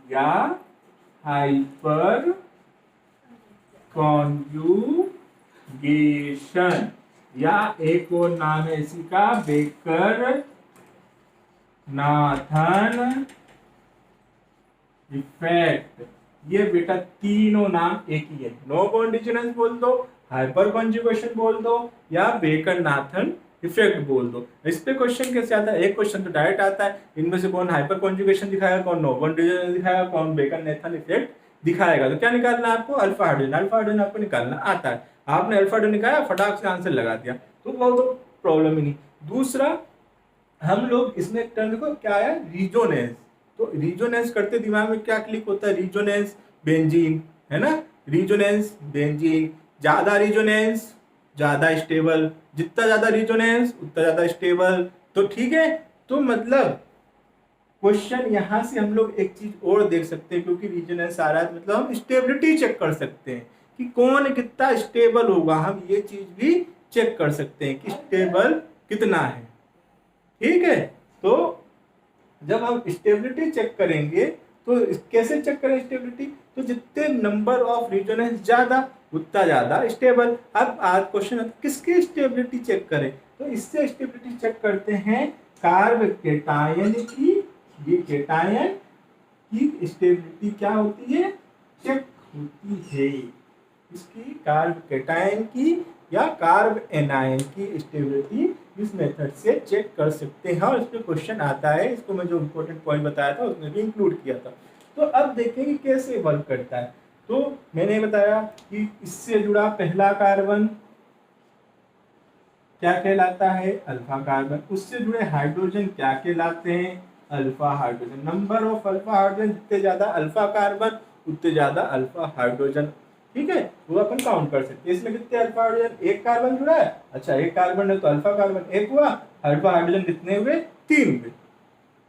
या hyper conjugation, या एक और नाम है इसी का बेकर नाथन इफेक्ट। ये बेटा तीनों नाम एक ही है, नो बॉन्ड डिस्टोनेंस बोल दो, हाइपर कॉन्जुगेशन बोल दो, या बेकर नाथन इफेक्ट बोल दो। इस पे क्वेश्चन कैसे आता है? एक क्वेश्चन तो डायरेक्ट आता है, इनमें से कौन हाइपर कॉन्जुगेशन दिखाएगा, कौन नो बॉन्ड डिस्टोनेंस दिखाएगा, कौन बेकर नाथन इफेक्ट दिखाएगा। तो क्या निकालना है आपको? Alpha hydrogen. अल्फा हाइड्रोजन आपको निकालना आता है, आपने अल्फा हाइड्रोजन निकाला, फटाक से आंसर लगा दिया, तो वो तो प्रॉब्लम ही नहीं। दूसरा, हम लोग इसमें एक टर्म देखो क्या है, रिजोनेंस। तो रिजोनेंस करते दिमाग में क्या क्लिक होता है? रिजोनेंस बेंजीन, है ना, रिजोनेंस बेंजीन। ज्यादा रिजोनेंस ज्यादा स्टेबल, जितना ज्यादा रिजोनेंस उतना ज्यादा स्टेबल। तो ठीक है, तो मतलब क्वेश्चन यहां से हम लोग एक चीज और देख सकते हैं, क्योंकि रिजोनेंस आ रहा है मतलब हम स्टेबिलिटी चेक कर सकते हैं कि कौन कितना स्टेबल होगा। हम ये चीज भी चेक कर सकते हैं कि स्टेबल कितना है। ठीक है, तो जब हम स्टेबिलिटी चेक करेंगे तो कैसे चेक करें स्टेबिलिटी? तो जितने नंबर ऑफ रिजोनेंस ज्यादा उतना ज्यादा स्टेबल। अब आज क्वेश्चन किसकी स्टेबिलिटी चेक करें? तो इससे स्टेबिलिटी चेक करते हैं कार्ब केटायन की। ये केटायन की स्टेबिलिटी क्या होती है? चेक होती है इसकी कार्ब केटायन की या कार्ब एनायन की स्टेबिलिटी इस मेथड से चेक कर सकते हैं। और इस पे क्वेश्चन आता है, इसको मैं जो इम्पोर्टेंट पॉइंट बताया था उसमें भी इंक्लूड किया था। तो अब देखेंगे कैसे वर्क करता है। तो मैंने बताया कि इससे जुड़ा पहला कार्बन क्या कहलाता है? Alpha carbon. उससे जुड़े हाइड्रोजन क्या कहलाते हैं? Alpha hydrogen. Number of alpha hydrogen जितने ज्यादा अल्फा कार्बन उतने ज्यादा अल्फा हाइड्रोजन। ठीक है, वो अपन काउंट कर सकते हैं। इसमें कितने अल्फा हाइड्रोजन? एक कार्बन जुड़ा है, अच्छा एक कार्बन है तो अल्फा कार्बन एक हुआ, अल्फा हाइड्रोजन कितने हुए? 3 हुए।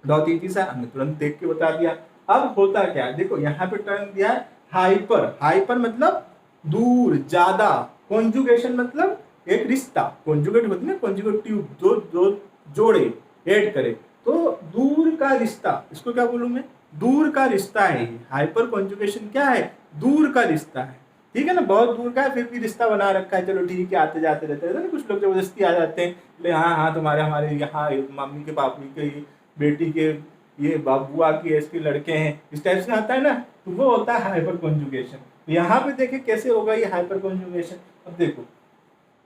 दो तीन तीसरा हमने तुरंत देख के बता दिया। अब होता क्या, देखो यहाँ पे टर्म दिया है हाइपर। हाइपर मतलब दूर ज्यादा, कॉन्जुगेशन मतलब एक रिश्ता, कॉन्जुगेट होती है ना, कॉन्जुगेटिव जो जोड़े ऐड करे, तो दूर का रिश्ता, इसको क्या बोलूं मैं? दूर का रिश्ता है। हाइपर कॉन्जुगेशन क्या है? दूर का रिश्ता है। ठीक है ना, बहुत दूर का है फिर भी रिश्ता बना रखा है, चलो ठीक है आते जाते रहते हैं। कुछ लोग जबरदस्ती आ जाते हैं, हाँ हाँ तुम्हारे हमारे यहाँ मम्मी के पापी के बेटी के ये बुआ की एज के लड़के हैं, इस टाइप से आता है ना, तो वो होता है हाइपर कॉन्जुगेशन। तो यहाँ पे देखें कैसे होगा ये हाइपर कॉन्जुगेशन। अब देखो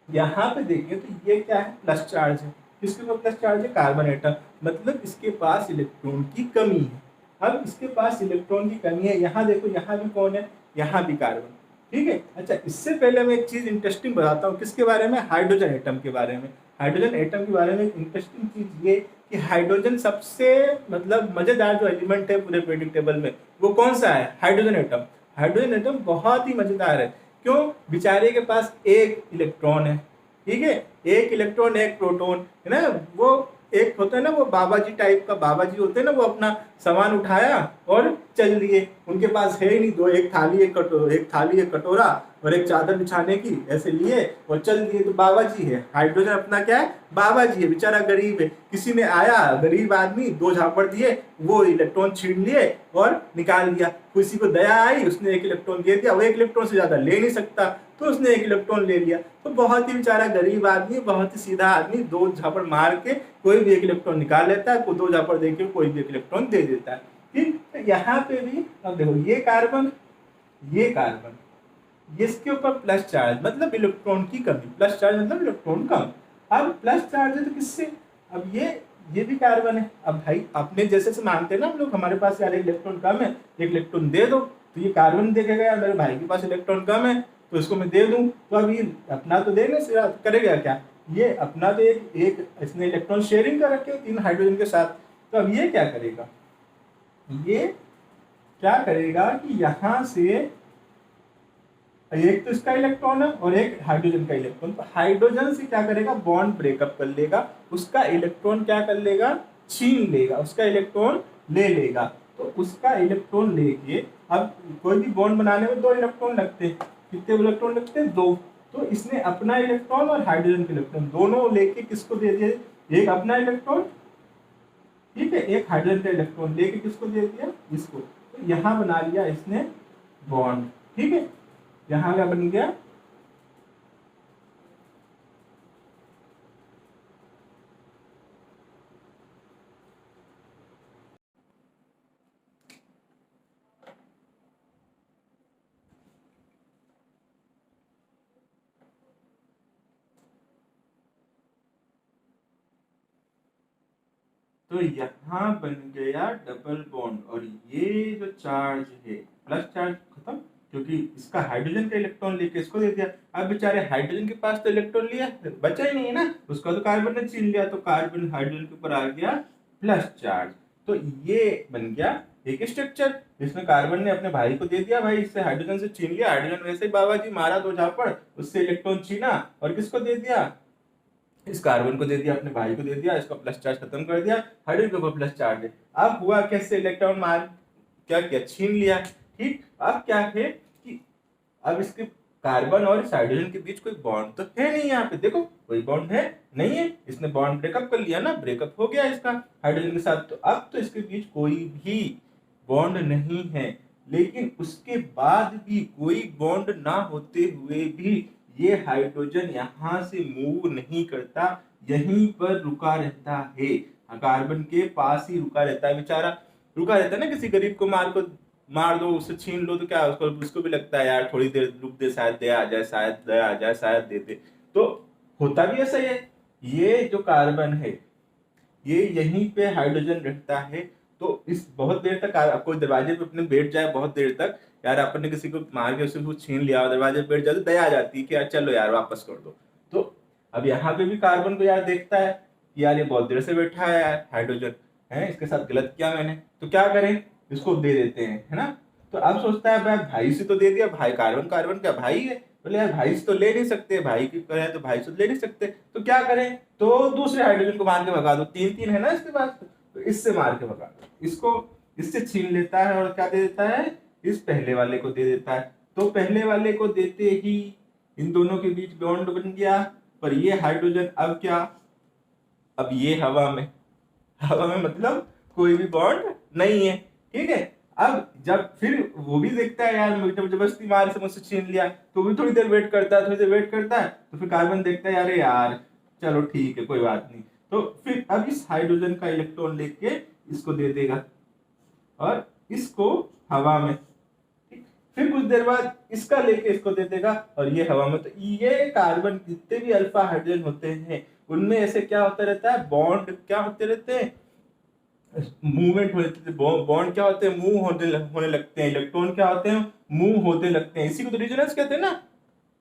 यहाँ पे देखिए तो ये क्या है? प्लस चार्ज है। किसके पास प्लस चार्ज है? कार्बन एटम, मतलब इसके पास इलेक्ट्रॉन की कमी है। अब इसके पास इलेक्ट्रॉन की कमी है, यहाँ देखो यहाँ भी कौन है? यहाँ भी कार्बन। ठीक है, अच्छा इससे पहले मैं एक चीज इंटरेस्टिंग बताता हूँ। किसके बारे में? हाइड्रोजन एटम के बारे में। हाइड्रोजन एटम के बारे में इंटरेस्टिंग चीज ये कि हाइड्रोजन सबसे मतलब मजेदार जो एलिमेंट है पूरे पीरियोडिक टेबल में, वो कौन सा है? Hydrogen atom. हाइड्रोजन एटम बहुत ही मजेदार है। क्यों? बेचारे के पास एक इलेक्ट्रॉन है, ठीक है, एक इलेक्ट्रॉन एक प्रोटॉन है ना। वो एक होता है ना, वो बाबा जी टाइप का, बाबा जी होते हैं ना, वो अपना सामान उठाया और चल दिए। उनके पास है ही नहीं, दो एक थाली एक कटोरा और एक चादर बिछाने की, ऐसे लिए और चल दिए, तो बाबा जी है। हाइड्रोजन अपना क्या है? बाबा जी है। बेचारा गरीब है, किसी ने आया गरीब आदमी, दो झापड़ दिए, वो इलेक्ट्रॉन छीन लिए और निकाल दिया। किसी को दया आई, उसने एक इलेक्ट्रॉन दे दिया, वो एक इलेक्ट्रॉन से ज्यादा ले नहीं सकता, तो उसने एक इलेक्ट्रॉन ले लिया। तो बहुत ही बेचारा गरीब आदमी, बहुत ही सीधा आदमी, दो झापड़ मार के कोई भी एक इलेक्ट्रॉन निकाल लेता है, दो झापड़ देके कोई भी एक इलेक्ट्रॉन दे देता है। ठीक, तो यहाँ पे भी अब देखो ये कार्बन, इसके ऊपर प्लस चार्ज मतलब इलेक्ट्रॉन की कमी, प्लस चार्ज मतलब इलेक्ट्रॉन कम। अब प्लस चार्ज है तो किससे? अब ये भी कार्बन है। अब भाई अपने जैसे से मानते हैं ना हम लोग, हमारे पास यार एक इलेक्ट्रॉन कम है, एक इलेक्ट्रॉन दे दो, तो ये कार्बन देखेगा यार मेरे भाई के पास इलेक्ट्रॉन कम है तो इसको मैं दे दूं। तो अब ये अपना तो देने से करेगा क्या? ये अपना तो एक इसने इलेक्ट्रॉन शेयरिंग कर रखे तीन हाइड्रोजन के साथ। तो अब ये क्या करेगा? ये क्या करेगा कि यहाँ से एक तो इसका इलेक्ट्रॉन है और एक हाइड्रोजन का इलेक्ट्रॉन, तो हाइड्रोजन से क्या करेगा? बॉन्ड ब्रेकअप कर लेगा, उसका इलेक्ट्रॉन क्या कर लेगा? छीन लेगा, उसका इलेक्ट्रॉन ले लेगा। तो उसका इलेक्ट्रॉन लेके, अब कोई भी बॉन्ड बनाने में दो इलेक्ट्रॉन लगते हैं, कितने इलेक्ट्रॉन लगते हैं? दो। तो इसने अपना इलेक्ट्रॉन और हाइड्रोजन के इलेक्ट्रॉन दोनों लेके किसको दे दिए? एक अपना इलेक्ट्रॉन, ठीक है, एक हाइड्रोजन का इलेक्ट्रॉन लेके किसको दे दिया? इसको। तो यहाँ बना लिया इसने बॉन्ड, ठीक है। यहाँ क्या बन गया, तो यहाँ बन गया डबल बॉन्ड, और ये जो चार्ज है प्लस चार्ज खत्म, क्योंकि इसका हाइड्रोजन का इलेक्ट्रॉन लेके इसको दे दिया। अब बेचारे हाइड्रोजन के पास तो इलेक्ट्रॉन लिया, बचा ही नहीं है ना, उसका तो कार्बन ने छीन लिया, तो कार्बन हाइड्रोजन के ऊपर आ गया प्लस चार्ज। तो ये बन गया एक स्ट्रक्चर, जिसमें कार्बन ने अपने भाई को दे दिया, भाई इससे हाइड्रोजन से छीन लिया, हाइड्रोजन वैसे ही बाबा जी मारा दो झापड़, उससे इलेक्ट्रॉन छीना और किसको दे दिया, इस कार्बन को दे दिया, अपने भाई को दे दिया, इसका प्लस चार्ज खत्म कर दिया, हाइड्रोजन के ऊपर प्लस चार्ज है। अब हुआ कैसे, इलेक्ट्रॉन मार क्या किया, छीन लिया, ठीक। अब क्या है कि अब इसके कार्बन और इस हाइड्रोजन के बीच कोई बॉन्ड तो है नहीं, यहाँ पे देखो कोई बॉन्ड है नहीं है, इसने बॉन्ड ब्रेकअप कर लिया ना, ब्रेकअप हो गया इसका हाइड्रोजन के साथ, तो अब तो इसके बीच कोई भी बॉन्ड नहीं है। लेकिन उसके बाद भी कोई बॉन्ड ना होते हुए भी ये हाइड्रोजन यहाँ से मूव नहीं करता, यहीं पर रुका रहता है, कार्बन के पास ही रुका रहता है, बेचारा रुका रहता है ना। किसी गरीब को मार दो, उससे छीन लो तो क्या, उसको भी लगता है यार थोड़ी देर रुक दे, शायद दया आ जाए, शायद दया आ जाए, शायद दे दे। तो होता भी ऐसा ही है, ये जो कार्बन है ये यहीं पे हाइड्रोजन रहता है। तो इस बहुत देर तक आपको दरवाजे पे अपने बैठ जाए, बहुत देर तक यार अपन ने किसी को मार के उसे छीन लिया, दरवाजे पे बैठ जाए तो दया आ जाती है कि यार चलो यार वापस कर दो। तो अब यहाँ पे भी कार्बन को यार देखता है कि यार ये बहुत देर से बैठा है यार हाइड्रोजन, है इसके साथ गलत किया मैंने, तो क्या करें, इसको दे देते हैं, है ना। तो अब सोचता है भाई से तो दे दिया, भाई कार्बन कार्बन क्या भाई है, बोले यार भाई से तो ले नहीं सकते, भाई की करें तो भाई से ले नहीं सकते, तो क्या करें, तो दूसरे हाइड्रोजन को मार के भगा दो, तीन तीन है ना इसके पास, तो इससे मार के भगा दो, इसको इससे छीन लेता है और क्या दे देता है, इस पहले वाले को दे देता है। तो पहले वाले को देते ही इन दोनों के बीच बॉन्ड बन गया, पर ये हाइड्रोजन अब क्या, अब ये हवा में मतलब कोई भी बॉन्ड नहीं है, ठीक है। अब जब फिर वो भी देखता है यार मुझे जबरदस्ती मार से मुझसे छीन लिया, तो भी थोड़ी देर वेट करता है, थोड़ी देर वेट करता है, तो फिर कार्बन देखता है अरे यार चलो ठीक है कोई बात नहीं, तो फिर अब इस हाइड्रोजन का इलेक्ट्रॉन लेके इसको दे देगा और इसको हवा में, ठीक। फिर कुछ देर बाद इसका लेके इसको दे देगा और ये हवा में। तो ये कार्बन जितने भी अल्फा हाइड्रोजन होते हैं उनमें ऐसे क्या होता रहता है, बॉन्ड क्या होते रहते हैं, मूवमेंट होते हैं, बॉन्ड क्या होते हैं, मूव होने लगते हैं, इलेक्ट्रॉन क्या होते हैं, मूव होते लगते हैं, इसी को तो रिजोनेंस कहते हैं ना,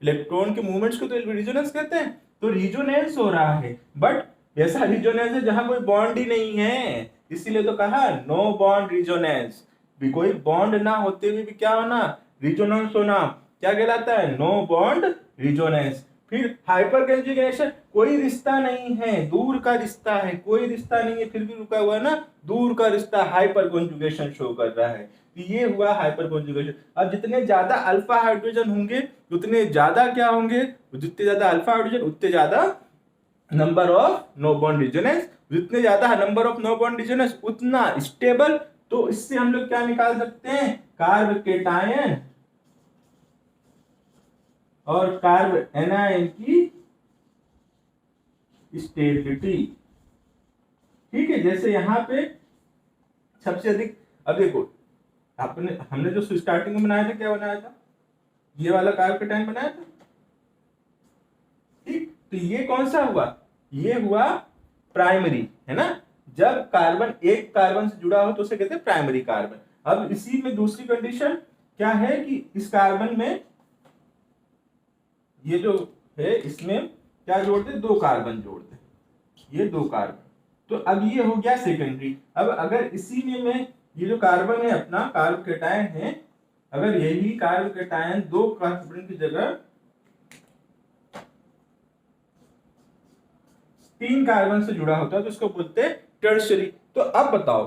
इलेक्ट्रॉन के मूवमेंट्स को तो रिजोनेंस कहते हैं। तो रिजोनेंस हो रहा है, बट ऐसा रिजोनेंस है जहां कोई बॉन्ड ही नहीं है, इसीलिए तो कहा नो बॉन्ड रिजोनेंस, भी कोई बॉन्ड ना होते हुए भी क्या होना, रिजोनेंस होना, क्या कहलाता है, नो बॉन्ड रिजोनेंस। फिर हाइपर कंजुगेशन, कोई रिश्ता नहीं है, दूर का रिश्ता है, कोई रिश्ता नहीं है फिर भी रुका हुआ है ना, दूर का रिश्ता, हाइपर कंजुगेशन शो कर रहा है, तो ये हुआ हाइपर कंजुगेशन। अब जितने ज्यादा अल्फा हाइड्रोजन होंगे उतने ज्यादा क्या होंगे, जितने ज्यादा अल्फा हाइड्रोजन उतने ज्यादा number of no bond resonance, जितने ज्यादा number of no bond resonance उतना स्टेबल। तो इससे हम लोग क्या निकाल सकते हैं, कार्ब केटायन और कार्ब एनायन की स्टेबिलिटी, ठीक है। जैसे यहाँ पे सबसे अधिक, अब देखो हमने जो स्टार्टिंग में बनाया था क्या बनाया था, ये वाला कार्ब केटायन बनाया था, ठीक। तो ये कौन सा हुआ, ये हुआ प्राइमरी, है ना, जब कार्बन एक कार्बन से जुड़ा हो तो उसे कहते हैं प्राइमरी कार्बन। अब इसी में दूसरी कंडीशन क्या है कि इस कार्बन में ये जो है इसमें क्या जोड़ते, दो कार्बन जोड़ते, ये दो कार्बन, तो अब ये हो गया सेकेंडरी। अब अगर इसी में मैं ये जो कार्बन है अपना कार्ब केटायन है, अगर यही कार्ब केटायन दो कार्बन की जगह तीन कार्बन से जुड़ा होता है तो इसको बोलते हैं टर्शियरी। तो अब बताओ,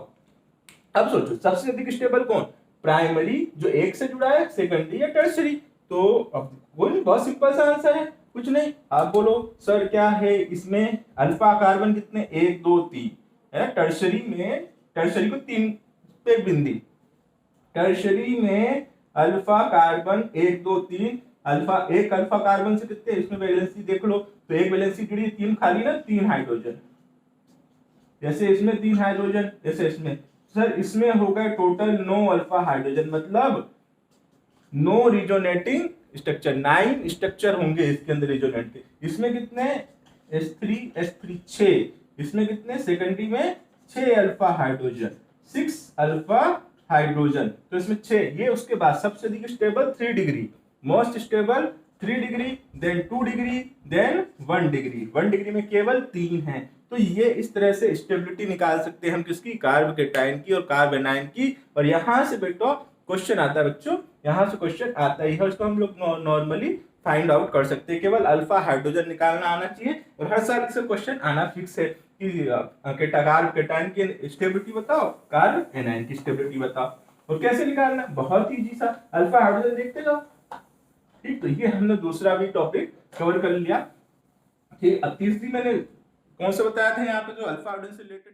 अब सोचो सबसे अधिक स्टेबल कौन, प्राइमरी जो एक से जुड़ा है, सेकेंडरी या टर्शियरी। तो अब कोई बहुत सिंपल सा आंसर है, कुछ नहीं, आप बोलो सर क्या है इसमें, अल्फा कार्बन कितने, एक दो तीन है, टर्शियरी में टर्शियरी को तीन पे बिंदी, टर्शरी में अल्फा कार्बन 1 2 3 एक अल्फा कार्बन से कितने, इसमें वैलेंसी देख लो, तो एक वैलेंसी जुड़ी 3 खाली ना, 3 हाइड्रोजन, जैसे इसमें 3 हाइड्रोजन, जैसे इसमें, सर इसमें होगा टोटल 9 अल्फा हाइड्रोजन, मतलब 9 रिजोनेटिंग स्ट्रक्चर, 9 स्ट्रक्चर होंगे इसके अंदर रिजोनेटिंग। इसमें कितने, S3 6, इसमें कितने, सेकेंडरी में 6 अल्फा हाइड्रोजन, 6 अल्फा हाइड्रोजन, तो इसमें 6, ये उसके बाद सबसे अधिक stable 3 degree, most stable 3 degree, then 2 degree, then 1 degree, 1 degree में केवल 3 हैं। तो ये इस तरह से स्टेबिलिटी निकाल सकते हैं हम किसकी, कार्बोकेटाइन की और कार्बोनाइन की। और यहां से बेटा क्वेश्चन आता है बच्चों, यहां से क्वेश्चन आता ही है, उसको हम लोग नॉर्मली फाइंड आउट कर सकते हैं, केवल अल्फा हाइड्रोजन निकालना आना चाहिए। और हर साल से क्वेश्चन आना फिक्स है कि कार्बोकेटाइन की स्टेबिलिटी बताओ, कार्बोनाइन की स्टेबिलिटी बताओ, और कैसे निकालना, बहुत ही इजी सा, अल्फा हाइड्रोजन देखते जाओ। ठीक, तो ये हमने दूसरा भी टॉपिक कवर कर लिया। ठीक, अब तीसरी मैंने कौन सा बताया था यहाँ पे जो अल्फा हाइड्रोजन से रिलेटेड